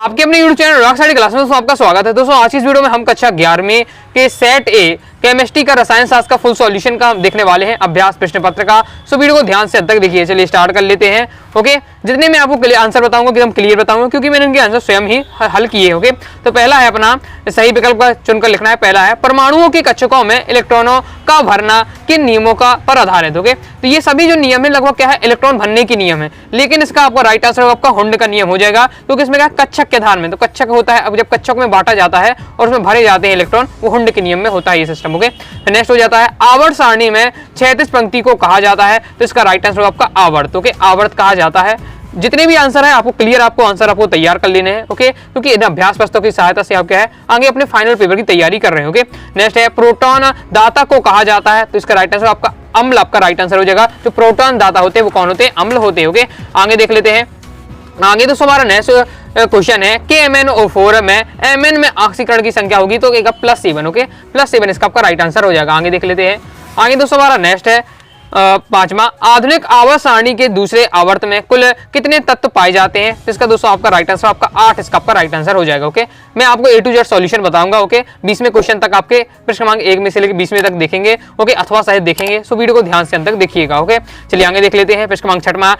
आपके अपने YouTube channel rock study class में दोस्तों आपका स्वागत है। दोस्तों आज की इस वीडियो में हम कक्षा 11वीं के सेट ए केमिस्ट्री का रसायन शास्त्र का फुल सॉल्यूशन का देखने वाले हैं, अभ्यास प्रश्न पत्र का। सो वीडियो को ध्यान से अंत तक देखिए। चलिए स्टार्ट कर लेते हैं। ओके, जितने मैं आपको आंसर बताऊंगा एकदम क्लियर बताऊंगा क्योंकि मैंने इनके आंसर स्वयं ही हल किए। ओके, तो पहला है अपना सही विकल्प का चुनकर लिखना है। पहला है परमाणुओं के कक्षकों में इलेक्ट्रॉनों का भरना किन नियमों का पर आधारित। ओके, तो ये सभी जो नियम है लगभग क्या है, इलेक्ट्रॉन भरने के नियम है, लेकिन इसका आपका राइट आंसर आपका हुंड का नियम हो जाएगा क्योंकि इसमें क्या कक्षक के आधार में, तो कक्षक होता है, अब जब कक्षक में बांटा जाता है और उसमें भरे जाते हैं इलेक्ट्रॉन, वो हुंड के नियम में होता है ये सिस्टम। ओके, नेक्स्ट हो जाता है आवर्त सारणी में 36 पंक्ति को कहा जाता है, तो इसका राइट आंसर आपका आवर्त। ओके, आवर्त कहा जाता है। जितने भी आंसर है आपको क्लियर, आपको आंसर आपको तैयार कर लेने हैं। ओके, क्योंकि इन अभ्यास प्रश्नों की सहायता से आप क्या है आगे अपने फाइनल पेपर की तैयारी कर रहे हैं। ओके, नेक्स्ट है प्रोटॉन दाता को कहा जाता है, तो इसका राइट आंसर आपका अम्ल आपका राइट आंसर हो जाएगा। जो प्रोटॉन दाता होते हैं वो कौन होते हैं, अम्ल होते हैं। ओके, आगे देख लेते हैं। आगे दोस्तों हमारा नेक्स्ट क्वेश्चन है कि MnO4 में Mn में ऑक्सीकरण की संख्या होगी तो +7। ओके, +7 इसका आपका राइट आंसर हो जाएगा। आगे देख लेते हैं। आगे दोस्तों हमारा नेक्स्ट है पांचवा, आधुनिक आवर्त सारणी के दूसरे आवर्त में कुल कितने तत्व पाए जाते हैं, तो इसका दोस्तों आपका राइट आंसर आपका 8 इसका आपका राइट आंसर हो जाएगा। ओके, मैं आपको A to Z सॉल्यूशन बताऊंगा। ओके, 20वें क्वेश्चन तक आपके प्रश्न क्रमांक 1 में से लेकर 20वें तक देखेंगे। ओके, अथवा शायद देखेंगे, सो वीडियो को ध्यान से अंत तक देखिएगा। ओके, चलिए आगे देख लेते हैं। प्रश्न क्रमांक 6वां,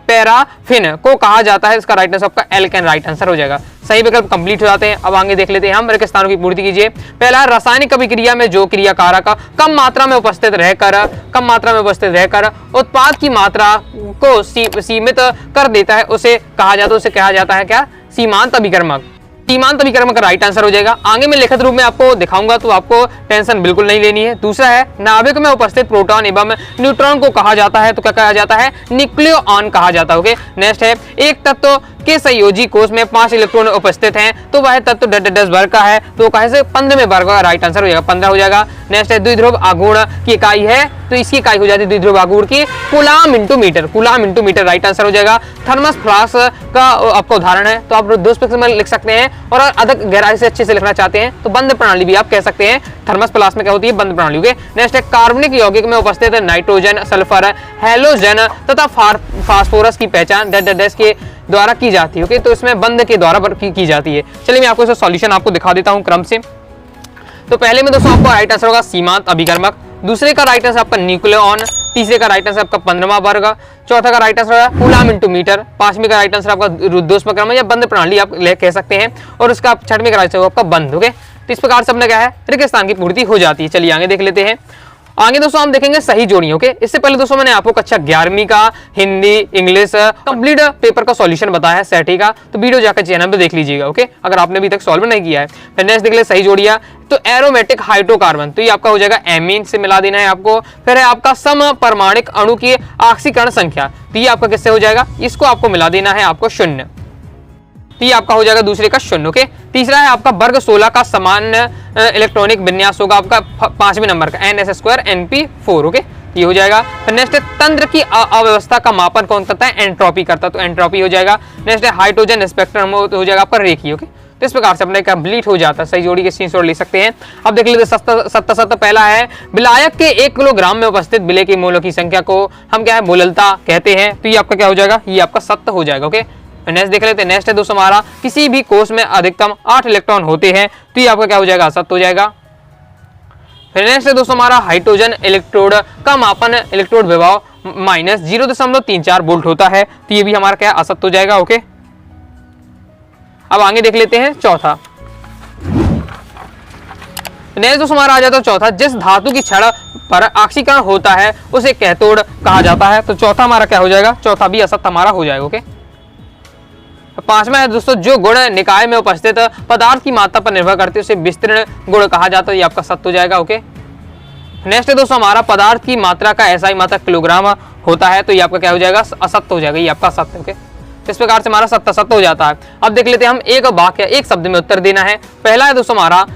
पैराफिन को कहा जाता है, इसका राइट आंसर आपका एल्केन राइट आंसर हो जाएगा। सही विकल्प कंप्लीट हो जाते हैं। अब आगे देख लेते हैं हम, रिक्त स्थानों की पूर्ति कीजिए। पहला रासायनिक अभिक्रिया में जो क्रिया कारक कम मात्रा में उपस्थित रहकर उत्पाद की मात्रा को सीमित कर देता है, उसे कहा जाता है क्या, सीमांत अभिकर्मक। सीमांत अभिकर्मक का राइट आंसर हो जाएगा। आगे मैं लिखित रूप में आपको दिखाऊंगा तो आपको टेंशन बिल्कुल नहीं लेनी है। दूसरा है नाभिक में उपस्थित प्रोटॉन एवं न्यूट्रॉन को कहा जाता है, तो क्या कहा जाता है, न्यूक्लियोन कहा जाता है। ओके, नेक्स्ट है एक तत्व के संयोजी कोष में 5 इलेक्ट्रॉन उपस्थित हैं, तो वह तत्व 10 वर्ग का है, तो कहे से 15वें वर्ग का राइट आंसर हो जाएगा, 15 हो जाएगा। नेक्स्ट है द्विध्रुव आघूर्ण की इकाई है, तो इसकी इकाई हो जाती है द्विध्रुव आघूर्ण की coulomb into metre right answer हो जाएगा। थर्मस फ्लास्क का आपका उदाहरण है, तो आप दोस्त में लिख सकते हैं, और अधिक गहराई से अच्छे से लिखना चाहते हैं तो बंद प्रणाली भी आप कह सकते हैं। थर्मस फ्लास्क में क्या होती है, बंद प्रणाली। ओके, नेक्स्ट है कार्बनिक यौगिक में उपस्थित नाइट्रोजन, सल्फर, हैलोजन तथा फास्फोरस की पहचान डैश के द्वारा की जाती है। ओके, तो इसमें बंद के द्वारा की जाती है। चलिए मैं आपको इसका सॉल्यूशन आपको दिखा देता हूं क्रम से। तो पहले में दोस्तों आपका राइट आंसर होगा सीमांत अभिकर्मक, दूसरे का राइट आंसर आपका न्यूक्लियोन, तीसरे का राइट आंसर आपका 15वां वर्ग, चौथा का राइट आंसर होगा कूलाम इंटू मीटर, 5वें का राइट आंसर आपका रुद्धोष्मक्रम या बंद प्रणाली आप कह सकते हैं, और उसका 6वें का राइट आंसर आपका बंद। ओके, तो इस प्रकार से अपने क्या है रिक्त स्थान की पूर्ति हो जाती है। चलिए आगे देख लेते हैं। आगे दोस्तों हम देखेंगे सही जोड़ियों। ओके, इससे पहले दोस्तों मैंने आपको कक्षा 11वीं का हिंदी इंग्लिश कंप्लीट पेपर का सॉल्यूशन बताया है सेट का, तो वीडियो जाकर चैनल पे देख लीजिएगा। ओके, अगर आपने अभी तक सॉल्व नहीं किया है। फिर नेक्स्ट देख ले सही जोड़ियां, तो एरोमेटिक हाइड्रोकार्बन, तो ये आपका हो जाएगा एमीन से मिला देना है आपको। फिर है आपका समपरमाणिक अणु की ऑक्सीकरण संख्या, तो ये आपका किससे हो जाएगा, इसको आपको मिला देना है आपको 0, तो ये आपका हो जाएगा दूसरे का 0। ओके, तीसरा है आपका वर्ग 16 का समान इलेक्ट्रॉनिक विन्यास होगा आपका 5वें नंबर का NS2 NP4। ओके, ये हो जाएगा। फिर नेक्स्ट है तंत्र की अव्यवस्था का मापन कौन करता है, एंट्रोपी करता है, तो एंट्रोपी हो जाएगा। नेक्स्ट है हाइड्रोजन स्पेक्ट्रम हो जाएगा आपका रेखीय। ओके, तो इस प्रकार से अपने कंप्लीट हो जाता है। सही जोड़ी के स्क्रीनशॉट ले सकते हैं। अब देख लेते सत्ता पहला है विलायक के 1 किलोग्राम में उपस्थित विलय के मोलों की संख्या को हम क्या है मोललता कहते हैं, तो ये आपका क्या हो जाएगा, ये आपका सत्य हो जाएगा। ओके, नेक्स्ट देख लेते हैं। नेक्स्ट है दोस्तों हमारा किसी भी कोष में अधिकतम 8 इलेक्ट्रॉन होते हैं, तो ये आपका क्या हो जाएगा, असत्य हो जाएगा। फिर नेक्स्ट है दोस्तों हमारा हाइड्रोजन इलेक्ट्रोड का मापन इलेक्ट्रोड विभव -0.34 वोल्ट होता है, तो ये भी हमारा क्या असत्य हो जाएगा। ओके, अब आगे देख लेते हैं चौथा। नेक्स्ट दोस्तों हमारा आ जाता है चौथा, जिस धातु की छड़ पर ऑक्सीकरण होता है उसे कैथोड कहा जाता है, तो चौथा हमारा क्या हो जाएगा, चौथा भी असत्य हमारा हो जाएगा। ओके, पांचवा है दोस्तों जो गुण निकाय में उपस्थित पदार्थ की मात्रा पर निर्भर करते हैं उसे विस्तीर्ण गुण कहा जाता है, ये आपका सत्य हो जाएगा। ओके, नेक्स्ट है दोस्तों हमारा पदार्थ की मात्रा का SI मात्रा किलोग्राम होता है, तो ये आपका क्या हो जाएगा, असत्य हो जाएगा, ये आपका सत्य। ओके, इस प्रकार से हमारा सत्य हो जाता है। अब देख लेते हैं हम एक वाक्य एक शब्द में उत्तर देना है। पहला है दोस्तों हमारा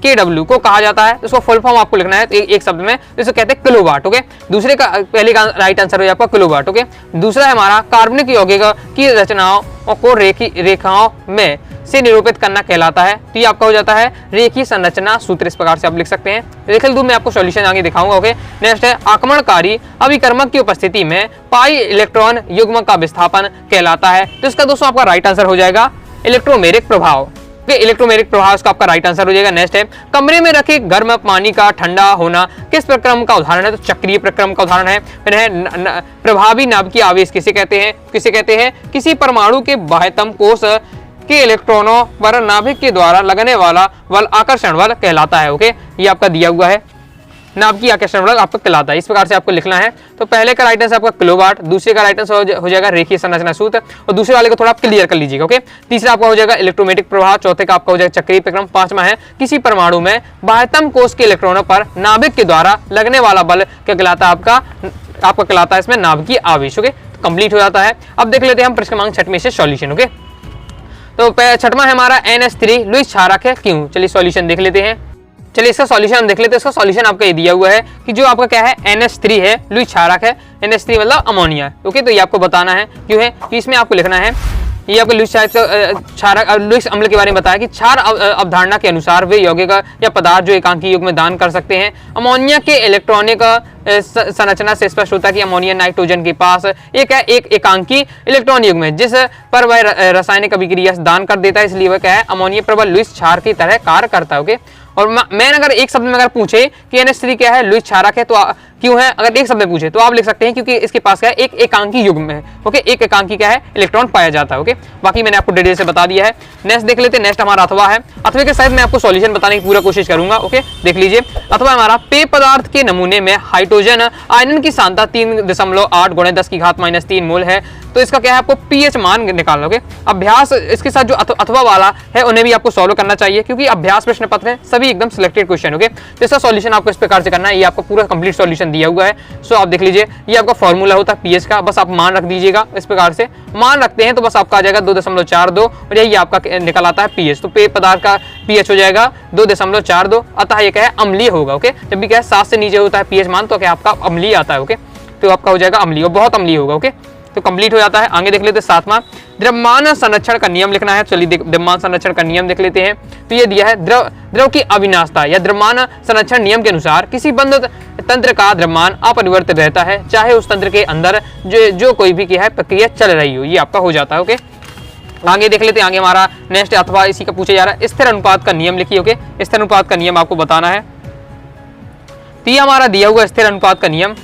KW को कहा जाता है, इसको फुल फॉर्म आपको लिखना है एक शब्द में, इसको कहते हैं किलोवाट। ओके, दूसरे का पहले का राइट आंसर हो जाएगा किलोवाट। ओके, दूसरा है हमारा कार्बनिक यौगिक की रचनाओं और को रेखाओं में से निरूपित करना कहलाता है। तो ये आपका हो जाता है रेखीय संरचना सूत्र, इस प्रकार से आप लिख सकते हैं। रेखल 2 में आपको सॉल्यूशन आगे दिखाऊंगा। ओके, नेक्स्ट है आक्रमणकारी अभिकर्मक की उपस्थिति में पाई इलेक्ट्रॉन युग्म का विस्थापन कहलाता है। तो इसका दोस्तों आपका राइट आंसर हो जाएगा इलेक्ट्रोमेरिक प्रभाव। इलेक्ट्रोमेरिक प्रभाव इसका आपका राइट आंसर हो जाएगा। नेक्स्ट है कमरे में रखे गर्म पानी का ठंडा होना किस प्रक्रम का उदाहरण है? तो चक्रीय प्रक्रम का उदाहरण है। फिर है प्रभावी नाभिकीय आवेश किसे कहते हैं? किसी परमाणु के बाह्यतम कोष के इलेक्ट्रॉनों पर नाभिक के द्वारा लगने वाला बल आकर्षण बल कहलाता है। ओके, ये आपका दिया हुआ है, नाभिकीय आकर्षण बल आपका कहलाता है। इस प्रकार से आपको लिखना है। तो पहले का राइट आंसर आपका किलोवाट, दूसरे का राइट आंसर हो जाएगा रेखीय संरचना सूत्र, और दूसरे वाले को थोड़ा आप क्लियर कर लीजिएगा। ओके, तीसरा आपका हो जाएगा इलेक्ट्रोमेटिक प्रभाव, चौथे का आपका हो जाएगा चक्रीय प्रक्रम, पांचवा है किसी परमाणु में बाह्यतम कोष के इलेक्ट्रॉनों पर नाभिक के द्वारा लगने वाला बल क्या कहलाता है? आपका कहलाता है इसमें नाभिकीय आवेश। ओके, कंप्लीट हो जाता है। अब देख लेते हैं हम प्रश्न क्रमांक 6 में से सॉल्यूशन। ओके, तो छठवां है हमारा NH3 लुईस क्षारक है क्यों? चलिए सॉल्यूशन देख लेते हैं। चलिए इसका सॉल्यूशन हम देख लेते हैं। इसका सॉल्यूशन आपका ये दिया हुआ है कि जो आपका क्या है NH3 है, लुईस क्षारक है। NH3 मतलब अमोनिया। ओके, तो ये आपको बताना है क्यों है कि इसमें आपको लिखना है ये आपको लुईस क्षारक लुईस अम्ल के बारे में बताया कि क्षार अवधारणा के अनुसार वे यौगिक या पदार्थ जो एकांकी युग्म में दान कर सकते हैं। अमोनिया के इलेक्ट्रॉनिक संरचना से स्पष्ट होता है कि अमोनिया नाइट्रोजन के पास एक एकांकी इलेक्ट्रॉन युग्म है जिस पर वह रासायनिक अभिक्रिया दान कर देता है, इसलिए वह क्या है अमोनिया प्रबल लुईस क्षार की तरह कार्य करता है। ओके, और मैं अगर एक शब्द में अगर पूछे कि NH3 क्या है, लुईस क्षारक है, तो क्यों है? अगर एक शब्द में पूछे तो आप लिख सकते हैं क्योंकि इसके पास क्या है एक एकांकी युग्म है। ओके, एक एकांकी क्या है इलेक्ट्रॉन पाया जाता है। ओके, बाकी मैंने आपको डिटेल से बता दिया है। नेक्स्ट देख लेते हैं। नेक्स्ट हमारा अथवा है। अथवा के साथ मैं आपको सॉल्यूशन बताने की पूरा कोशिश करूंगा। ओके, देख लीजिए। अथवा हमारा पेय पदार्थ के नमूने में हाइड्रोजन आयन की सांद्रता 3.8 × 10⁻³ मोल है। तो इसका क्या है आपको pH मान निकालना। ओके, अभ्यास इसके साथ जो अथवा वाला है उन्हें भी आपको सॉल्व करना चाहिए क्योंकि अभ्यास प्रश्न पत्र है, सभी एकदम सिलेक्टेड क्वेश्चन। ओके, तो इसका सॉल्यूशन आपको इस प्रकार से करना है। ये आपको पूरा कंप्लीट सॉल्यूशन दिया हुआ है। सो आप देख लीजिए, ये आपका फॉर्मूला होता है pH का, बस आप मान रख दीजिएगा। इस प्रकार से मान रखते हैं तो बस आपका आ जाएगा 2.42 और यही आपका निकल आता है pH। तो पेय पदार्थ का pH हो जाएगा 2.42, अतः ये क्या है अम्लीय होगा। ओके, जब भी क्या है 7 से नीचे होता है pH मान तो क्या आपका अम्लीय आता है। ओके, तो आपका हो जाएगा अम्लीय और बहुत अम्लीय होगा। ओके, तो कंप्लीट हो जाता है। आगे देख लेते हैं 7वां द्रव्यमान संरक्षण का नियम लिखना है। चलिए द्रव्यमान संरक्षण का नियम देख लेते हैं। तो ये दिया है द्रव की अविनाशता या द्रव्यमान संरक्षण नियम के अनुसार किसी बंद तंत्र का द्रव्यमान अपरिवर्तित रहता है चाहे उस तंत्र के अंदर जो कोई भी क्या है प्रक्रिया चल रही हो। ये आपका हो जाता है। ओके, आगे देख लेते हैं। आगे हमारा नेक्स्ट अथवा इसी का पूछा जा रहा है स्थिर अनुपात का नियम लिखिए। ओके, स्थिर अनुपात का नियम आपको बताना है। तो ये हमारा दिया हुआ स्थिर अनुपात का नियम।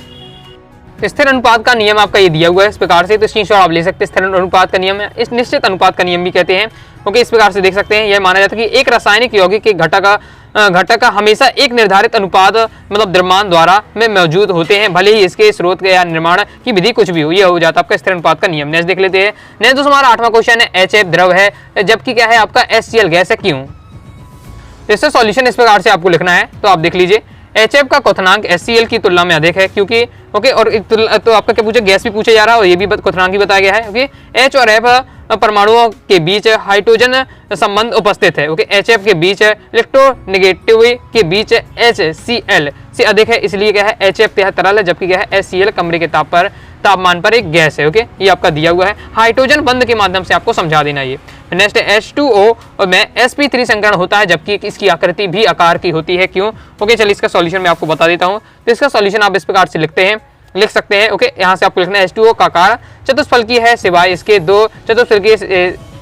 स्थिर अनुपात का नियम आपका ये दिया हुआ है इस प्रकार से, तो स्क्रीनशॉट आप ले सकते हैं। स्थिर अनुपात का नियम है, इस निश्चित अनुपात का नियम भी कहते हैं। ओके, इस प्रकार से देख सकते हैं। यह माना जाता है कि एक रासायनिक यौगिक के घटक का हमेशा एक निर्धारित अनुपात मतलब द्रव्यमान द्वारा में मौजूद होते हैं, भले ही इसके स्रोत या निर्माण की विधि कुछ भी हो। ये हो जाता है आपका स्थिर अनुपात का नियम। नेक्स्ट देख लेते हैं। नेक्स्ट दोस्तों हमारा 8वां क्वेश्चन है HF द्रव है जबकि क्या है आपका HCl गैस है, क्यों? तो इसका सॉल्यूशन इस प्रकार से आपको लिखना है। तो आप देख लीजिए, HF का क्वथनांक HCl की तुलना में अधिक है क्योंकि ओके, और तो आपका क्या पूछे गैस भी पूछा जा रहा है और ये भी क्वथनांक भी बताया गया है। ओके, H और F परमाणुओं के बीच हाइड्रोजन संबंध उपस्थित है। ओके, HF के बीच इलेक्ट्रोनेगेटिव के बीच HCl से अधिक है, इसलिए क्या है HF तरल है जबकि क्या है HCl कमरे के तापमान पर एक गैस है। ओके, ये आपका दिया हुआ है। हाइड्रोजन बंध के माध्यम से आपको समझा देना ये। नेक्स्ट H2O में sp3 संकरण होता है जबकि इसकी आकृति भी आकार की होती है, क्यों? ओके, चलिए इसका सॉल्यूशन मैं आपको बता देता हूँ। तो इसका सॉल्यूशन आप इस प्रकार से लिख सकते हैं। ओके, यहाँ से आपको लिखना है H2O का आकार चतुष्फलकीय है सिवाय इसके 2 चतुष्फलकीय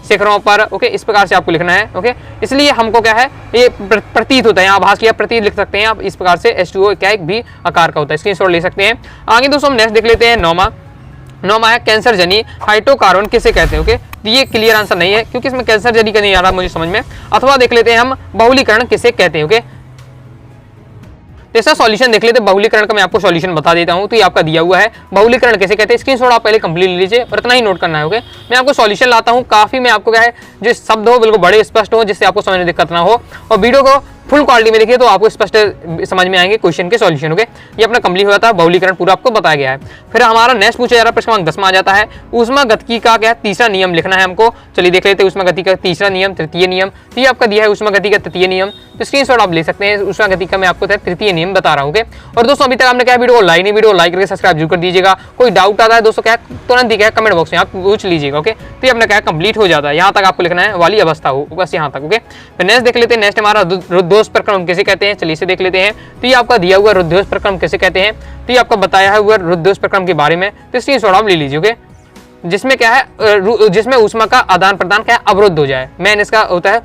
शिखरों पर। ओके, इस प्रकार से आपको लिखना है। ओके, इसलिए हमको क्या है ये प्रतीत होता है, यहाँ आभास किया प्रतीत लिख सकते हैं आप। इस प्रकार से H2O क्या एक भी आकार का होता है, स्क्रीनशॉट ले सकते हैं। आगे दोस्तों हम नेक्स्ट देख लेते हैं। 9वां है कैंसर जनी हाइड्रोकार्बन किसे कहते हैं? ओके, ये क्लियर आंसर नहीं है क्योंकि इसमें कैंसर जनी का नहीं आ रहा मुझे समझ में। अथवा देख लेते हैं हम बहुलीकरण किसे कहते हैं। ओके, तो इसका सॉल्यूशन देख लेते हैं। बहुलीकरण का मैं आपको सॉल्यूशन बता देता हूं। तो ये आपका दिया हुआ है बहुलीकरण कैसे कहते हैं, स्क्रीनशॉट आप पहले कंप्लीट लीजिए और इतना ही नोट करना है। ओके, मैं आपको सॉल्यूशन लाता हूं, काफी मैं आपको क्या है जो शब्द हो बिल्कुल बड़े स्पष्ट हो जिससे आपको समझने में दिक्कत ना हो, और वीडियो को फुल क्वालिटी में देखिए तो आपको स्पष्ट समझ में आएंगे क्वेश्चन के सॉल्यूशन। ओके, ये अपना कंप्लीट हो जाता है, बहुलीकरण पूरा आपको बताया गया है। फिर हमारा नेक्स्ट पूछा जा रहा है प्रश्न क्रमांक 10 में आ जाता है ऊष्मागतिकी का क्या तीसरा नियम लिखना है हमको। चलिए देख लेते हैं ऊष्मागतिकी का तीसरा नियम, तृतीय नियम। तो ये आपका दिया है ऊष्मागतिकी का तृतीय नियम, तो स्क्रीनशॉट आप ले सकते हैं। ऊष्मागतिकी का मैं आपको तृतीय नियम बता रहा हूँ। ओके, और दोस्तों अभी तक आपने क्या वीडियो को लाइक नहीं, वीडियो लाइक करके सब्सक्राइब जरूर कर दीजिएगा। कोई डाउट आता है दोस्तों क्या तुरंत ही क्या कमेंट बॉक्स में आप पूछ लीजिएगा। ओके, तो ये अपना क्या कंप्लीट हो जाता है, यहाँ तक आपको लिखना है वाली अवस्था हो, बस यहाँ तक। ओके, फिर नेक्स्ट देख लेते हैं। नेक्स्ट हमारा रुद्धोष प्रक्रम कैसे कहते हैं, चलिए इसे देख लेते हैं। तो ये आपका दिया हुआ रुद्धोष प्रक्रम कैसे कहते हैं, तो ये आपका बताया हुआ रुद्धोष प्रक्रम के बारे में, तो स्क्रीनशॉट आप ले लीजिए। ओके, जिसमें क्या है, जिसमें ऊष्मा का आदान प्रदान क्या है, अवरुद्ध हो जाए, मेन इसका होता है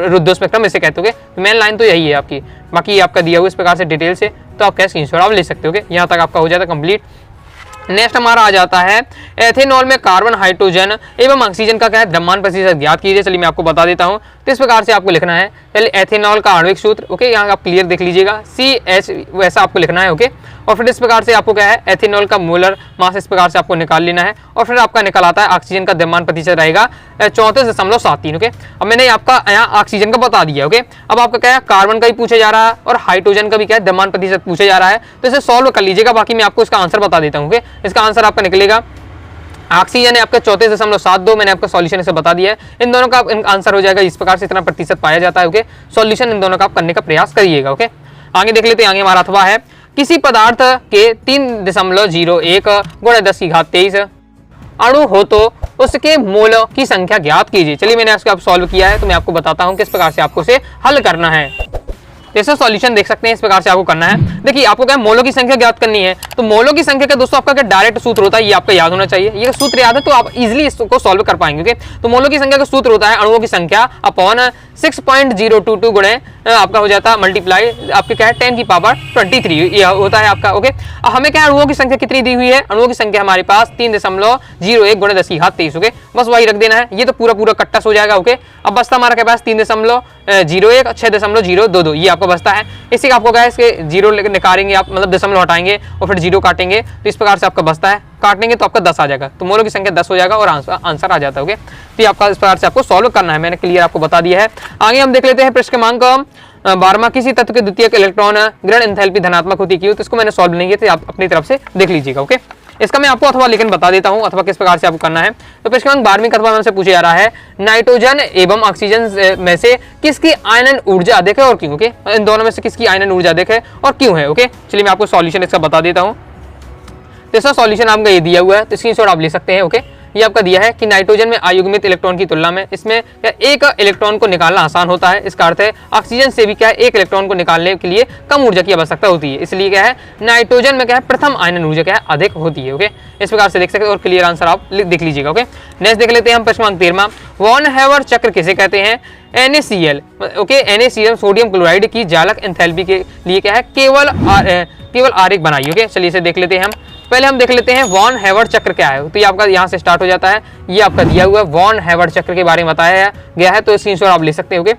रुद्धोष प्रक्रम इसे कहते हो। मेन लाइन तो यही है आपकी, बाकी ये आपका दिया हुआ इस प्रकार से डिटेल से, तो आप क्या स्क्रीनशॉट आप ले सकते हो। यहाँ तक आपका हो जाता है कंप्लीट। नेक्स्ट हमारा आ जाता है एथेनॉल में कार्बन, हाइड्रोजन एवं ऑक्सीजन का क्या है द्रव्यमान प्रतिशत ज्ञात कीजिए। चलिए मैं आपको बता देता हूं, तो इस प्रकार से आपको लिखना है। चलिए एथेनॉल का आणविक सूत्र, ओके, यहाँ आप क्लियर देख लीजिएगा, CH वैसा आपको लिखना है। ओके, और फिर इस प्रकार से आपको क्या है एथेनॉल का मोलर मास इस प्रकार से आपको निकाल लेना है। और फिर आपका निकल आता है ऑक्सीजन का द्रव्यमान प्रतिशत रहेगा 34.73। ओके, अब मैंने आपका यहाँ ऑक्सीजन का बता दिया। ओके, अब आपका क्या है कार्बन का भी पूछा जा रहा है और हाइड्रोजन का भी क्या है द्रव्यमान प्रतिशत पूछा जा रहा है, तो इसे सॉल्व कर लीजिएगा। बाकी मैं आपको इसका आंसर बता देता हूँ। ओके, इसका आंसर आपका निकलेगा ऑक्सीजन है आपका 34.72, मैंने आपका सॉल्यूशन इसे बता दिया है। इन दोनों का आंसर हो जाएगा इस प्रकार से, इतना प्रतिशत पाया जाता है। ओके, सॉल्यूशन इन दोनों का आप करने का प्रयास करिएगा। ओके, आगे देख लेते हैं। आगे हमारा अथवा है किसी पदार्थ के 3.01 × 10⁻23 अणु हो तो उसके मोल की संख्या ज्ञात कीजिए। चलिए मैंने इसको आप सॉल्व किया है, तो मैं आपको बताता हूँ किस प्रकार से आपको इसे हल करना है। जैसा सॉल्यूशन देख सकते हैं इस प्रकार से आपको करना है। देखिए आपको क्या मोलों की संख्या ज्ञात करनी है, तो मोलों की संख्या का दोस्तों आपका क्या डायरेक्ट सूत्र होता है, ये आपका याद होना चाहिए। ये सूत्र याद है तो आप इजीली इसको सॉल्व कर पाएंगे। ओके, तो मोलों की संख्या का सूत्र होता है अणुओं की संख्या अपॉन 6.022 गुणे आपका हो जाता है मल्टीप्लाई आपके क्या है 10⁻23 ये होता है आपका। ओके, अब हमें क्या अणुओं की संख्या कितनी दी हुई है, अणुओं की संख्या हमारे पास 3.01 × 10⁻23। ओके, बस वही रख देना है, ये तो पूरा कट्टा हो जाएगा। ओके, अब बचता हमारे के पास 3.01 6.022 ये आपको बचता है। इसी का आपको क्या है इसके जीरो निकालेंगे आप, मतलब दशमलव हटाएंगे और फिर जीरो काटेंगे, तो इस प्रकार से आपका बचता है। काटेंगे तो आपका 10 आ जाएगा, तो मोलों की संख्या 10 हो जाएगा और आंसर आ जाता है। ओके, तो आपका इस प्रकार से आपको सॉल्व करना है, मैंने क्लियर आपको बता दिया है। आगे हम देख लेते हैं प्रश्न क्रमांक 12। किसी तत्व के द्वितीयक इलेक्ट्रॉन ग्रहण एंथैल्पी धनात्मक होती है, तो इसको मैंने सॉल्व नहीं किया, तो आप अपनी तरफ से देख लीजिएगा। ओके, इसका मैं आपको अथवा लेकिन बता देता हूं, अथवा किस प्रकार से आपको करना है। तो प्रश्न क्रमांक 12 का अथवा हमसे पूछा जा रहा है नाइट्रोजन एवं ऑक्सीजन में से किसकी आयनन ऊर्जा अधिक है और क्यों। ओके, इन दोनों में से किसकी आयनन ऊर्जा अधिक है और क्यों है। ओके, चलिए मैं आपको सॉल्यूशन इसका बता देता हूँ। तो इसका सॉल्यूशन आपका ये दिया हुआ है, तो स्क्रीनशॉट आप ले सकते हैं। ओके, ये आपका दिया है कि नाइट्रोजन में अयुग्मित इलेक्ट्रॉन की तुलना में इसमें एक इलेक्ट्रॉन को निकालना आसान होता है। इसका अर्थ है ऑक्सीजन से भी क्या है एक इलेक्ट्रॉन को निकालने के लिए कम ऊर्जा की आवश्यकता होती है, इसलिए क्या है नाइट्रोजन में क्या है प्रथम आयनन ऊर्जा क्या है अधिक होती है। ओके, इस प्रकार से देख सकते हैं और क्लियर आंसर आप देख लीजिएगा। ओके, नेक्स्ट देख लेते हैं हम प्रश्न क्रमांक 13। वॉन हेवर चक्र किसे कहते हैं, NaCl। Okay, NaCl sodium chloride की जालक एंथैल्पी के लिए क्या है केवल आरेख बनाइए। ओके, चलिए इसे देख लेते हैं हम। पहले हम देख लेते हैं वॉन हेवर चक्र क्या है, तो ये आपका यहाँ से स्टार्ट हो जाता है। ये आपका दिया हुआ है वॉन हेवर चक्र के बारे में बताया गया है, तो स्क्रीनशॉट आप ले सकते हैं। ओके,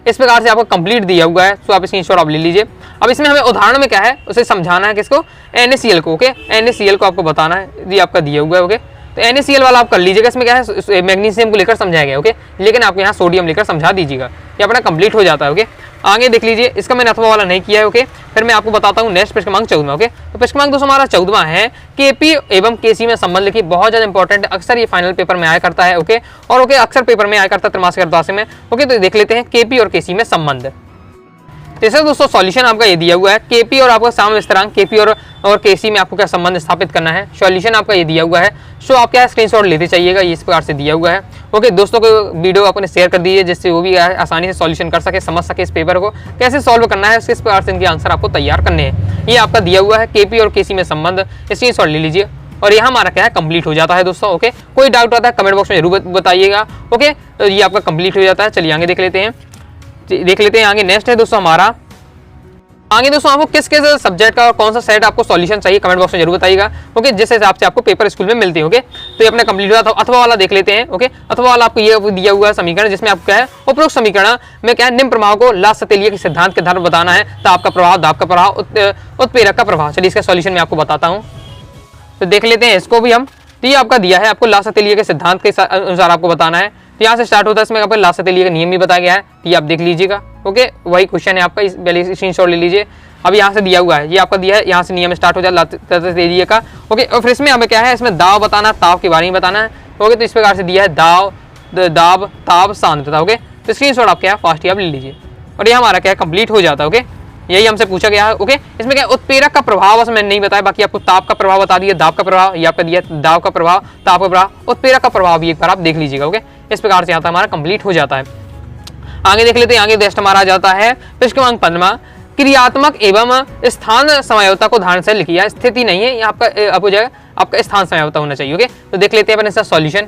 इस प्रकार से आपको कंप्लीट दिया हुआ है, तो आप स्क्रीनशॉट आप ले लीजिए। अब इसमें हमें उदाहरण में क्या है उसे समझाना है, किसको, NaCl को। ओके, NaCl को आपको बताना है, ये आपका दिया हुआ है। ओके, तो NaCl वाला आप कर लीजिएगा, इसमें क्या है मैग्नीशियम को लेकर समझाया गया। ओके, लेकिन आपको यहाँ सोडियम लेकर समझा दीजिएगा, ये अपना कंप्लीट हो जाता है। ओके, आगे देख लीजिए, इसका मैंने अथवा वाला नहीं किया है। ओके, फिर मैं आपको बताता हूँ नेक्स्ट प्रश्न क्रमांक 14। ओके, तो प्रश्न क्रमांक दोस्तों हमारा 14 है Kp एवं Kc में संबंध लिखिए। बहुत ज्यादा इंपॉर्टेंट, अक्सर ये फाइनल पेपर में आया करता है। ओके, और ओके अक्सर पेपर में आया करता है त्रैमासिक अर्थशास्त्र में। ओके, तो देख लेते हैं Kp और Kc में संबंध। जैसे दोस्तों सॉल्यूशन आपका ये दिया हुआ है, Kp और आपका साम्य स्थिरांक Kp और Kc में आपको क्या संबंध स्थापित करना है। सॉल्यूशन आपका ये दिया हुआ है, सो आप क्या स्क्रीनशॉट लेते चाहिएगा, ये इस प्रकार से दिया हुआ है। ओके, दोस्तों को वीडियो अपने शेयर कर दीजिए, जिससे वो भी आसानी से सॉल्यूशन कर सके, समझ सके इस पेपर को कैसे सॉल्व करना है, किस प्रकार से इनके आंसर आपको तैयार करने हैं। ये आपका दिया हुआ है Kp और Kc में संबंध, स्क्रीनशॉट ले लीजिए और यहाँ हमारा क्या है कंप्लीट हो जाता है दोस्तों। ओके, कोई डाउट आता है कमेंट बॉक्स में जरूर बताइएगा। ओके, तो ये आपका कंप्लीट हो जाता है। चलिए आगे देख लेते हैं। आगे नेक्स्ट है दोस्तों हमारा, आगे दोस्तों आपको किस किस सब्जेक्ट का और कौन सा सेट आपको सॉल्यूशन चाहिए कमेंट बॉक्स में जरूर बताइएगा। ओके, जिस हिसाब से आपको पेपर स्कूल में मिलते हैं। ओके, तो ये अपना कंप्लीट हुआ था। अथवा वाला देख लेते हैं। ओके, अथवा वाला आपको ये दिया हुआ है समीकरण, जिसमें आपको क्या है उपरोक्त समीकरण में क्या है निम्न प्रभाव को ला सतेलिए के सिद्धांत के आधार पर बताना है। ताप का प्रभाव, दाब का प्रभाव, उत्प्रेरक का प्रभाव। चलिए इसका सॉल्यूशन मैं आपको बताता हूँ, तो देख लेते हैं इसको भी हम। तो ये आपका दिया है, आपको ला सतुल्य के सिद्धांत के अनुसार आपको बताना है। तो यहाँ से स्टार्ट होता है, इसमें आपको ला सतुल्य का नियम भी बताया गया है, तो ये आप देख लीजिएगा। ओके, वही क्वेश्चन है आपका, इस पहले स्क्रीनशॉट ले लीजिए। अब यहाँ से दिया हुआ है, ये आपका दिया है, यहाँ से नियम स्टार्ट हो जाता है दे का। ओके, और फिर इसमें हमें क्या है, इसमें दाव बताना, ताव के बारे में बताना है। ओके, तो इस प्रकार से दिया है दाव, दाब, ताव, सांद्रता। ओके, तो स्क्रीनशॉट आप क्या है फास्ट आप ले लीजिए, और ये हमारा क्या है कंप्लीट हो जाता है। ओके, यही हमसे पूछा गया है। ओके, इसमें क्या उत्प्रेरक का प्रभाव बस मैंने नहीं बताया, बाकी आपको ताप का प्रभाव बता दिया, दाब का प्रभाव, ये आपका दिया दाव का प्रभाव, ताप का प्रभाव, उत्प्रेरक का प्रभाव भी एक बार आप देख लीजिएगा। ओके, इस प्रकार से यहाँ हमारा कंप्लीट हो जाता है। आगे देख लेते हैं, आगे नेक्स्ट हमारा आ जाता है पृष्ठक्रमांक 15, क्रियात्मक एवं स्थान समयवता को ध्यान से लिखिए। स्थिति नहीं है, यहाँ आपका अब हो जाएगा आपका स्थान समयवता होना चाहिए। ओके, तो देख लेते हैं अपन इसका सॉल्यूशन।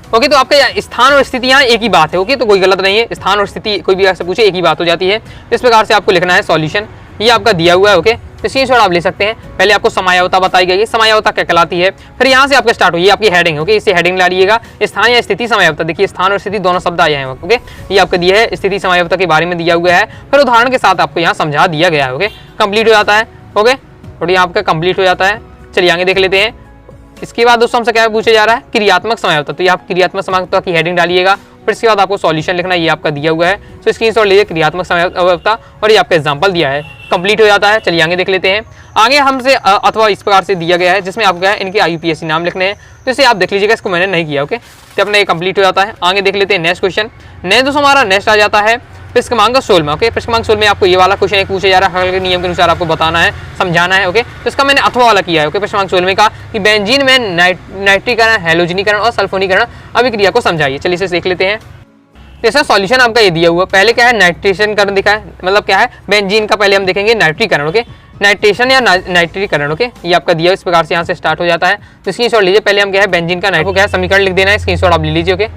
ओके, तो आपका स्थान और स्थिति यहाँ एक ही बात है। ओके, तो कोई गलत नहीं है, स्थान और स्थिति कोई भी आपसे पूछे एक ही बात हो जाती है। इस प्रकार से आपको लिखना है सॉल्यूशन, ये आपका दिया हुआ है। ओके, तो स्क्रीनशॉट आप ले सकते हैं। पहले आपको समयावता बताई गई है, समयावता क्या कहलाती है, फिर यहाँ से आपका स्टार्ट हुई आपकी हेडिंग। ओके, इसे हेडिंग ला लीजिएगा, स्थान या स्थिति समयावता। देखिए स्थान और स्थिति दोनों शब्द आए हैं। ओके, ये आपका दिया है, स्थिति समयावता के बारे में दिया हुआ है, फिर उदाहरण के साथ आपको यहाँ समझा दिया गया है। ओके, कंप्लीट हो जाता है। ओके, थोड़ी आपका कंप्लीट हो जाता है। चलिए आगे देख लेते हैं। इसके बाद दोस्तों हमसे क्या पूछा जा रहा है, क्रियात्मक समयावता। तो ये आप क्रियात्मक समयावता की हेडिंग डालिएगा, फिर इसके बाद आपको सॉल्यूशन लिखना है, ये आपका दिया हुआ है। तो स्क्रीनशॉट लीजिए क्रियात्मक समयावता, और ये आपका एग्जांपल दिया है, कंप्लीट हो जाता है। चलिए आगे देख लेते हैं। आगे हमसे अथवा इस प्रकार से दिया गया है, जिसमें आपको क्या है इनके IUPAC नाम लिखने हैं, तो इसे आप देख लीजिएगा, इसको मैंने नहीं किया। ओके, तो अपना ये कंप्लीट हो जाता है। आगे देख लेते हैं नेक्स्ट क्वेश्चन। नेक्स्ट दोस्तों हमारा नेक्स्ट आ जाता है पृष्ठक्रमांक 16 में। ओके, पृष्ठक्रमांक 16 में आपको ये वाला क्वेश्चन एक पूछा जा रहा है, हल के नियम के अनुसार आपको बताना है, समझाना है। ओके, तो इसका मैंने अथवा वाला किया है। ओके, पृष्ठक्रमांक 16 में कहा कि बेंजीन में नाइट्रीकरण, हैलोजनीकरण और सल्फोनीकरण अभिक्रिया को समझाइए। चलिए इसे देख लेते हैं। तो इसका सॉल्यूशन आपका ये दिया हुआ, पहले क्या है नाइट्रेशन करण दिखा है, मतलब क्या है बेंजीन का पहले हम देखेंगे नाइट्रीकरण। ओके, नाइट्रेशन या नाइट्रीकरण। ओके, ये आपका दिया इस प्रकार से यहाँ से स्टार्ट हो जाता है। तो स्क्रीनशॉट लीजिए, पहले हम क्या है बेंजीन का नाइट्रो क्या है समीकरण लिख देना है, स्क्रीनशॉट आप ले लीजिए। ओके,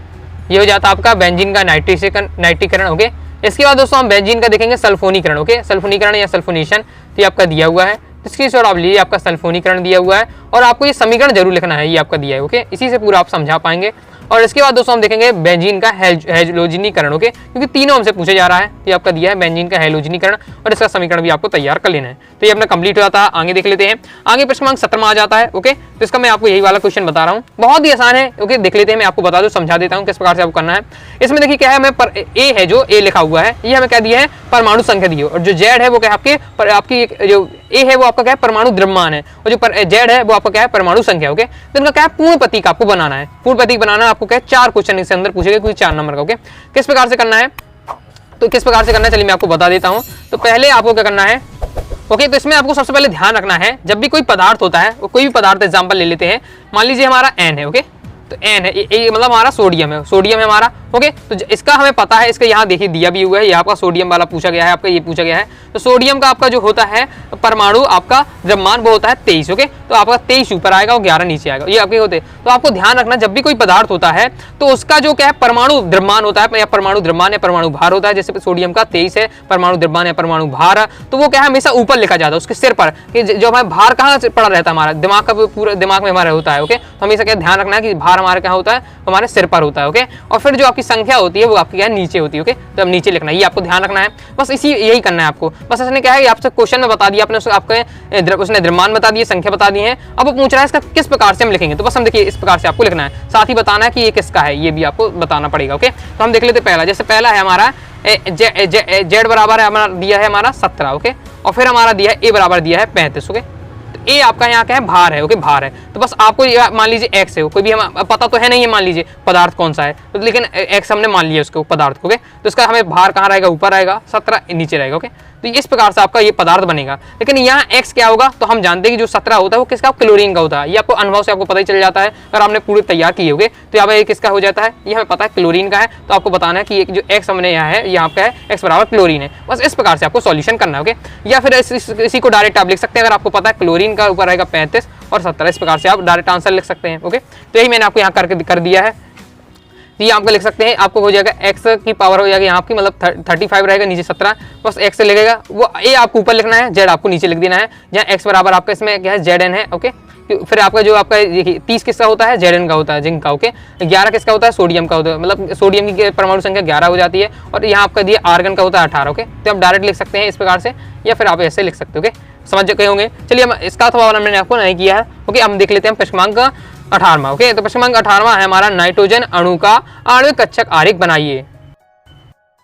ये हो जाता है आपका बेंजीन का नाइट्रीकरण। ओके, इसके बाद दोस्तों हम बेंजीन का देखेंगे सल्फोनीकरण। ओके, सल्फोनीकरण या सल्फोनेशन, तो ये आपका दिया हुआ है। स्क्रीनशॉट आप लीजिए, आपका सल्फोनीकरण दिया हुआ है, और आपको ये समीकरण जरूर लिखना है, ये आपका दिया है। ओके, इसी से पूरा आप समझा पाएंगे। और इसके बाद दोस्तों हम देखेंगे बेंजीन का हैलोजनीकरण। ओके, क्योंकि तीनों हमसे पूछे जा रहा है, तो ये आपका दिया है बेंजीन का हैलोजनीकरण, और इसका समीकरण भी आपको तैयार कर लेना है। तो ये अपना कंप्लीट हो जाता है। आगे देख लेते हैं। आगे पृष्ठक्रमांक 17 में आ जाता है। ओके, तो इसका मैं आपको यही वाला क्वेश्चन बता रहा हूँ, बहुत ही आसान है। ओके, देख लेते हैं, मैं आपको बता दूं, समझा देता हूँ किस प्रकार से आपको करना है। इसमें देखिए क्या है, हमें ए है, जो ए लिखा हुआ है, ये हमें क्या दिया है परमाणु संख्या दी है, और जो जेड है वो क्या है आपकी जो ए है वो आपका क्या है परमाणु द्रव्यमान है, और जो जेड है वो आपका क्या है परमाणु संख्या। ओके, तो इनका क्या है पूर्ण प्रतीक आपको बनाना है। पूर्ण प्रतीक बनाना आपको क्या है 4 क्वेश्चन इसके अंदर पूछेगा, कुछ 4 नंबर का। ओके, किस प्रकार से करना है, तो किस प्रकार से करना है चलिए मैं आपको बता देता हूं। तो पहले आपको क्या करना है, ओके, तो इसमें आपको सबसे पहले ध्यान रखना है, जब भी कोई पदार्थ होता है, वो कोई भी पदार्थ एग्जांपल ले लेते हैं, मान लीजिए हमारा N है। ओके, तो N है, ये मतलब हमारा सोडियम है, सोडियम है हमारा। ओके, तो इसका हमें पता है, इसका यहाँ देखिए दिया भी हुआ है, यहाँ आपका सोडियम वाला पूछा गया है, आपका ये पूछा गया है। तो सोडियम का आपका जो होता है परमाणु आपका द्रव्यमान वो होता है 23। ओके, तो आपका 23 ऊपर आएगा और 11 नीचे आएगा, ये आपके होते हैं। तो आपको ध्यान रखना, जब भी कोई पदार्थ होता है तो उसका जो क्या है परमाणु द्रव्यमान होता है, या परमाणु द्रव्यमान या परमाणु भार होता है। जैसे सोडियम का 23 है परमाणु द्रव्यमान या परमाणु भार, तो वो क्या है हमेशा ऊपर लिखा जाता है उसके सिर पर, कि जो हमारा भार कहाँ पड़ा रहता है, हमारा दिमाग का पूरा दिमाग में हमारा होता है। ओके, तो हमेशा क्या ध्यान रखना है कि भार हमारे क्या होता है, हमारे सिर पर होता है। ओके, और फिर जो आपकी संख्या होती है वो आपकी क्या है नीचे होती है। ओके, तो अब नीचे लिखना है, ये आपको ध्यान रखना है, बस यही करना है आपको। बस इसने क्या है आपसे क्वेश्चन में बता दिया, आपने उसने द्रव्यमान बता दिए, संख्या बता दी है। अब वो पूछ रहा है इसका किस प्रकार से हम लिखेंगे, तो बस हम देखिए इस प्रकार से आपको लिखना है, साथ ही बताना है कि ये किसका है, ये भी आपको बताना पड़ेगा। ओके, तो हम देख लेते पहला, जैसे पहला है हमारा जेड बराबर है हमारा दिया है हमारा 17। ओके, और फिर हमारा दिया है ए बराबर दिया है 35। ओके, ए आपका यहाँ क्या है भार है। ओके, भार है, तो बस आपको मान लीजिए एक्स है, कोई भी हम पता तो है नहीं है मान लीजिए पदार्थ कौन सा है, तो लेकिन एक्स हमने मान लिया उसको पदार्थ को। ओके, तो इसका हमें भार कहाँ रहेगा, ऊपर रहेगा, 17 नीचे रहेगा। ओके, तो इस प्रकार से आपका ये पदार्थ बनेगा। लेकिन यहाँ एक्स क्या होगा, तो हम जानते हैं कि जो 17 होता है वो किसका क्लोरीन का होता है, ये आपको अनुभव से आपको पता ही चल जाता है, अगर आपने पूरे तैयार किए होंगे। तो यहाँ पे किसका हो जाता है, ये हमें पता है क्लोरीन का है। तो आपको बताना है कि जो एक्स हमने यहाँ है, यहाँ पे है एक्स बराबर क्लोरीन है। बस इस प्रकार से आपको सॉल्यूशन करना है। ओके, या फिर इसी को डायरेक्ट आप लिख सकते हैं, अगर आपको पता है क्लोरीन का ऊपर रहेगा 35 और 17, इस प्रकार से आप डायरेक्ट आंसर लिख सकते हैं। ओके, तो यही मैंने आपको यहाँ कर दिया है। तो ये आपको लिख सकते हैं, आपको हो जाएगा x की पावर हो जाएगी यहाँ आपकी, मतलब 35 रहेगा, नीचे 17, बस x से लगेगा, वो a आपको ऊपर लिखना है, z आपको नीचे लिख देना है, जहाँ x बराबर आपका इसमें क्या है Zn है। ओके, फिर आपका जो आपका देखिए 30 किसका होता है, Zn का होता है, जिंक का। ओके, 11 किसका होता है, सोडियम का होता है, मतलब सोडियम की परमाणु संख्या 11 हो जाती है, और यहाँ आपका दिया आर्गन का होता है 18। ओके, तो आप डायरेक्ट लिख सकते हैं इस प्रकार से, या फिर आप ऐसे लिख सकते हो। ओके, समझ गए होंगे। चलिए हम इसका अथवा वाला मैंने आपको नहीं किया है। ओके, हम देख लेते हैं पृष्ठक्रमांक 18वां। ओके, तो प्रश्न क्रमांक 18वां है हमारा नाइट्रोजन अणु का आणविक कक्षक आरेख बनाइए।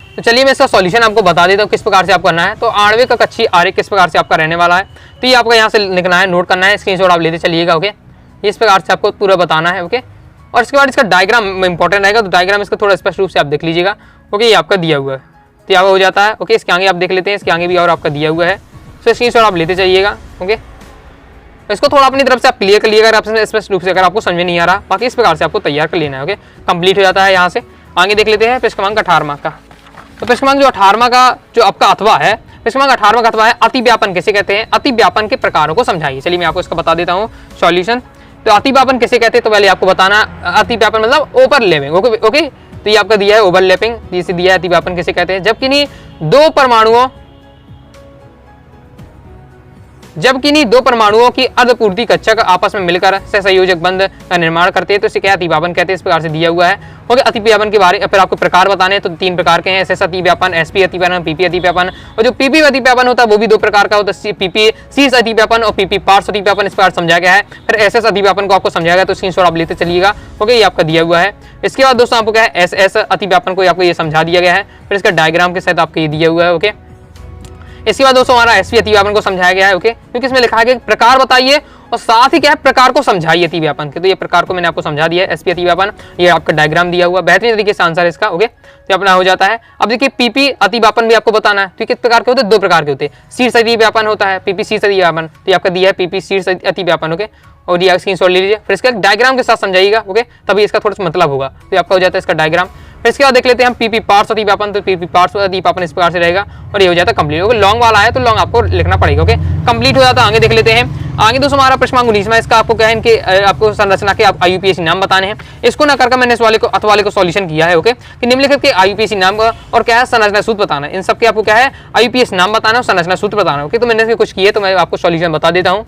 तो चलिए मैं इसका सॉल्यूशन आपको बता देता हूँ किस प्रकार से आप करना है। तो आणविक कक्षीय आरेख किस प्रकार से आपका रहने वाला है, तो ये आपका यहाँ से लिखना है, नोट करना है, स्क्रीनशॉट आप लेते चलिएगा। ओके, इस प्रकार से आपको पूरा बताना है। ओके, और इसके बाद इसका डायग्राम इंपॉर्टेंट रहेगा, तो डायग्राम इसका थोड़ा स्पष्ट रूप से आप देख लीजिएगा। ओके, ये आपका दिया हुआ है, तो यहाँ हो जाता है। ओके, इसके आगे आप देख लेते हैं, इसके आगे भी और आपका दिया हुआ है, तो स्क्रीनशॉट आप लेते जाइएगा। ओके, इसको थोड़ा अपनी तरफ से आप क्लियर कर लीजिएगा अगर आपसे स्पष्ट रूप से अगर आपको समझ में नहीं आ रहा। बाकी इस प्रकार से आपको तैयार कर लेना है। ओके, कंप्लीट हो जाता है। यहाँ से आगे देख लेते हैं प्रश्न क्रमांक 18वां का। तो प्रश्न क्रमांक जो 18वां का जो आपका अथवा है, प्रश्न क्रमांक 18वां का अथवा है अतिव्यापन किसे कहते हैं, अतिव्यापन के प्रकारों को समझाइए। चलिए मैं आपको इसका बता देता हूँ सॉल्यूशन। तो अतिव्यापन किसे कहते हैं, तो पहले आपको बताना अतिव्यापन मतलब ओवरलैपिंग। ओके, तो ये आपका दिया है ओवरलैपिंग, जिसे दिया है अतिव्यापन किसे कहते हैं, जबकि नहीं दो परमाणुओं की अर्धपूर्ति कक्षक आपस में मिलकर सहसंयोजक बंध का निर्माण करते हैं, तो इसे क्या अतिव्यापन कहते हैं। इस प्रकार से दिया हुआ है। ओके, अतिव्यापन के बारे फिर आपको प्रकार बताने हैं, तो 3 प्रकार के हैं, एसएस अतिव्यापन, एसपी अतिव्यापन, पीपी अतिव्यापन। और जो पीपी अतिव्यापन होता है वो भी 2 प्रकार का होता है, पीपी शीर्ष अतिव्यापन और पीपी पार्श्व अतिव्यापन। इस प्रकार समझाया गया है। फिर एसएस अतिव्यापन को आपको समझाया गया, तो स्क्रीनशॉट आप लेते चलिएगा। ओके, ये आपका दिया हुआ है। इसके बाद दोस्तों आपको क्या है, एसएस अतिव्यापन को आपको ये समझा दिया गया है, फिर इसका डायग्राम के साथ आपको ये दिया हुआ है। ओके, इसके बाद दोस्तों हमारा एसपी अतिव्यापन को समझाया गया है। ओके, क्योंकि इसमें लिखा है कि प्रकार बताइए और साथ ही क्या है प्रकार को समझाइए अतिव्यापन के, तो ये प्रकार को मैंने आपको समझा दिया है। एसपी अतिव्यापन ये आपका डायग्राम दिया हुआ, बेहतरीन तरीके से आंसर है इसका। ओके, तो अपना हो जाता है। अब देखिए पीपी अतिव्यापन भी आपको बताना है, तो किस प्रकार के होते हैं, 2 प्रकार के होते हैं, शीर्ष अतिव्यापन होता है, पीपी शीर्ष अतिव्यापन, तो आपका दिया है पीपी शीर्ष अतिव्यापन। ओके, और ये स्क्रीनशॉट ले लीजिए, फिर इसका डायग्राम के साथ समझाइएगा। ओके, तभी इसका थोड़ा सा मतलब होगा, तो आपका हो जाता है इसका डायग्राम। फिर इसके बाद देख लेते हैं हम पीपी पार्श्व अतिव्यापन, तो पीपी पार्श्व अतिव्यापन इस प्रकार से रहेगा और ये हो जाता है कंप्लीट। ओके, लॉन्ग वाला है तो लॉन्ग आपको लिखना पड़ेगा। ओके, कंप्लीट हो जाता है। आगे देख लेते हैं। आगे दोस्तों हमारा प्रश्न क्रमांक 19वां, इसका आपको क्या है, इनके आपको संरचना के आईयूपीएसी नाम बताने हैं। इसको ना करके मैंने इस वाले को अथवाले को सॉल्यूशन किया है। ओके, कि निम्नलिखित के आईयूपीएसी नाम और क्या है संरचना सूत्र बताना है। इन सबके आपको क्या है आईयूपीएसी नाम बताना है और संरचना सूत्र बताना है। ओके, तो मैंने इसके कुछ किए तो मैं आपको सॉल्यूशन बता देता हूँ।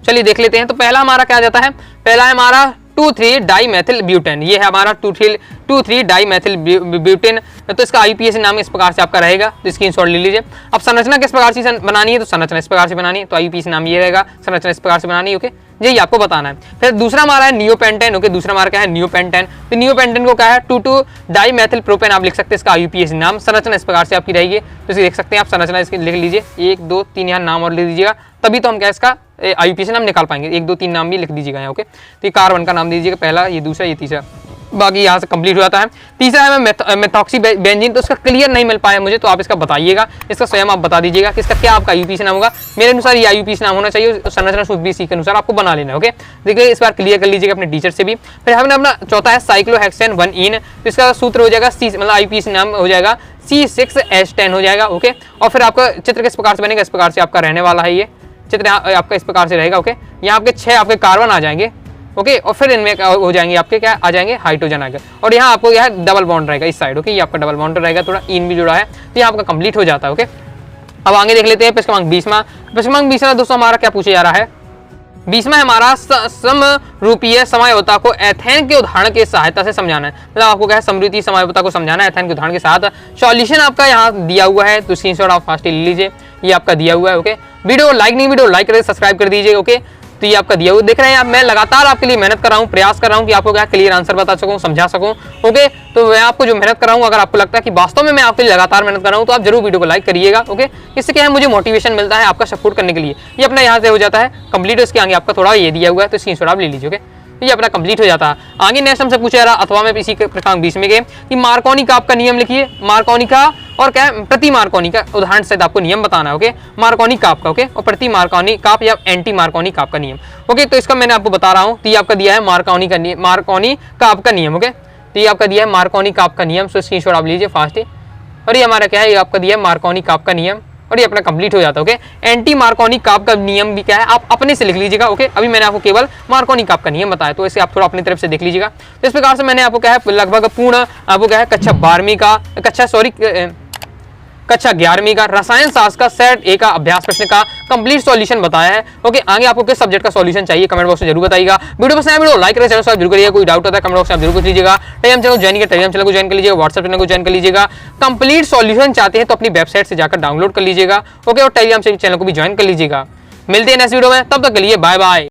चलिए देख लेते हैं। तो पहला हमारा क्या जाता है, पहला है हमारा 2,3 डाइमेथिल ब्यूटेन, ये है हमारा 2,3 डाइमेथिल ब्यूटेन। तो इसका आईयूपीएसी नाम इस प्रकार से आपका रहेगा, तो स्क्रीनशॉट ले लीजिए। अब संरचना किस प्रकार से बनानी है, तो संरचना इस प्रकार से बनानी है, तो आईयूपीएसी नाम ये रहेगा, संरचना इस प्रकार से बनानी है। ओके, यही आपको बताना है। फिर दूसरा हमारा है नियोपेंटेन। ओके, दूसरा हमारा क्या है नियोपेंटेन, तो नियोपेंटेन को क्या है 2,2 डाइमेथिल प्रोपेन आप लिख सकते हैं, इसका आईयूपीएसी नाम। संरचना इस प्रकार से आपकी रहेगी, तो इसे देख सकते हैं आप, संरचना इसकी लिख लीजिए, 1 2 3 यहाँ नाम और लिख दीजिएगा, तभी तो हम क्या इसका आईयूपीएसी नाम निकाल पाएंगे। 1 2 3 नाम भी लिख दीजिएगा यहाँ। ओके, तो ये कार्बन का नाम दीजिएगा पहला, ये दूसरा, ये तीसरा, बाकी यहाँ से कंप्लीट हो जाता है। तीसरा है मेथॉक्सी बेंजीन, तो इसका क्लियर नहीं मिल पाया मुझे, तो आप इसका बताइएगा, इसका स्वयं आप बता दीजिएगा कि इसका क्या आपका आईयूपीएसी नाम होगा। मेरे अनुसार ये आईयूपीएसी नाम होना चाहिए, संरचना सूत्र भी इसी के अनुसार आपको बना लेना है। ओके, देखिए इस बार क्लियर कर लीजिएगा अपने टीचर से भी। फिर हमने अपना चौथा है साइक्लोहेक्सेन 1 तो इसका सूत्र हो जाएगा मतलब आईयूपीएसी नाम हो जाएगा C6H10 हो जाएगा। ओके, और फिर आपका चित्र किस प्रकार से बनेगा, इस प्रकार से आपका रहने वाला है, ये चित्र आपका इस प्रकार से रहेगा। ओके, यहाँ आपके 6 आपके कार्बन आ जाएंगे। ओके, और फिर इनमें हो जाएंगे आपके क्या आ जाएंगे हाइड्रोजन आएगा, और यहाँ आपको यह डबल बॉन्ड रहेगा इस साइड। ओके, ये आपका डबल बॉन्ड रहेगा, थोड़ा इन भी जुड़ा है, तो यहाँ आपका कंप्लीट हो जाता है। ओके, अब आगे देख लेते हैं प्रश्न क्रमांक 20वां। प्रश्न क्रमांक 20वां दोस्तों हमारा क्या पूछा जा रहा है, 20वां हमारा समरूपीय समयोता को एथेन के उदाहरण की सहायता से समझाना है। मतलब आपको क्या है समरूपीय समयोता को समझाना है एथेन के उदाहरण के साथ। सॉल्यूशन आपका यहाँ दिया हुआ है, तो स्क्रीनशॉट आप फास्ट ले लीजिए, ये आपका दिया हुआ है। ओके, वीडियो लाइक नहीं, वीडियो लाइक करके सब्सक्राइब कर दीजिए। ओके, तो ये आपका दिया हुआ देख रहे हैं आप, मैं लगातार आपके लिए मेहनत कर रहा हूँ, प्रयास कर रहा हूँ कि आपको क्या क्लियर आंसर बता सकूँ, समझा सकूँ। ओके, तो मैं आपको जो मेहनत कर रहा हूँ, अगर आपको लगता है कि वास्तव में मैं आपके लिए लगातार मेहनत कर रहा हूँ, तो आप जरूर वीडियो को लाइक करिएगा। ओके, इससे क्या है मुझे मोटिवेशन मिलता है आपका सपोर्ट करने के लिए। ये अपना यहाँ से हो जाता है कंप्लीट, इसके आगे आपका थोड़ा ये दिया हुआ है, तो स्क्रीनशॉट आप ले लीजिए। ओके, ये अपना कंप्लीट हो जाता है। आगे नेक्स्ट हमसे पूछा जा रहा अथवा में इसी प्रश्न क्रमांक 20 में गए कि मार्कोनी का आपका नियम लिखिए। मार्कोनी का और क्या है प्रति मार्कोनी का उदाहरण से आपको नियम बताना है। ओके, मार्कोनी काप का, ओके, और प्रति मार्कोनी काप या एंटी मार्कोनी काप का नियम। ओके, तो इसका मैंने आपको बता रहा हूँ, तो ये आपका दिया है मार्कोनी काप का नियम। ओके, तो ये आपका दिया है मार्कोनी काप का नियम, सो स्क्रीनशॉट आप लीजिए फास्ट ही। और ये हमारा क्या है, ये आपका दिया है मार्कोनी काप का नियम, और ये अपना कंप्लीट हो जाता है। ओके, एंटी मार्कोनी काप का नियम भी क्या है आप अपने से लिख लीजिएगा। ओके, अभी मैंने आपको केवल मार्कोनी काप का नियम बताया, तो इसे आप थोड़ा अपनी तरफ से देख लीजिएगा। तो इस प्रकार से मैंने आपको क्या है लगभग पूर्ण आपको क्या है कक्षा 11वीं का रसायन शास्त्र का सेट ए का अभ्यास प्रश्न का कंप्लीट सॉल्यूशन बताया है। ओके, आगे आपको किस सब्जेक्ट का सॉल्यूशन चाहिए कमेंट बॉक्स में जरूर बताइएगा। वीडियो पसंद आए वीडियो लाइक करें, चैनल सब्सक्राइब जरूर करिएगा। कोई डाउट होता है कमेंट बॉक्स में आप जरूर पूछ लीजिएगा। टेलीग्राम चैनल ज्वाइन कीजिए, टेलीग्राम चैनल को ज्वाइन कर लीजिएगा, व्हाट्सएप चैनल को ज्वाइन कर लीजिएगा। कंप्लीट सॉल्यूशन चाहते हैं तो अपनी वेबसाइट से जाकर डाउनलोड कर लीजिएगा। ओके, और टेलीग्राम चैनल को भी ज्वाइन कर लीजिएगा। मिलते हैं नेक्स्ट वीडियो में, तब तक के लिए बाय बाय।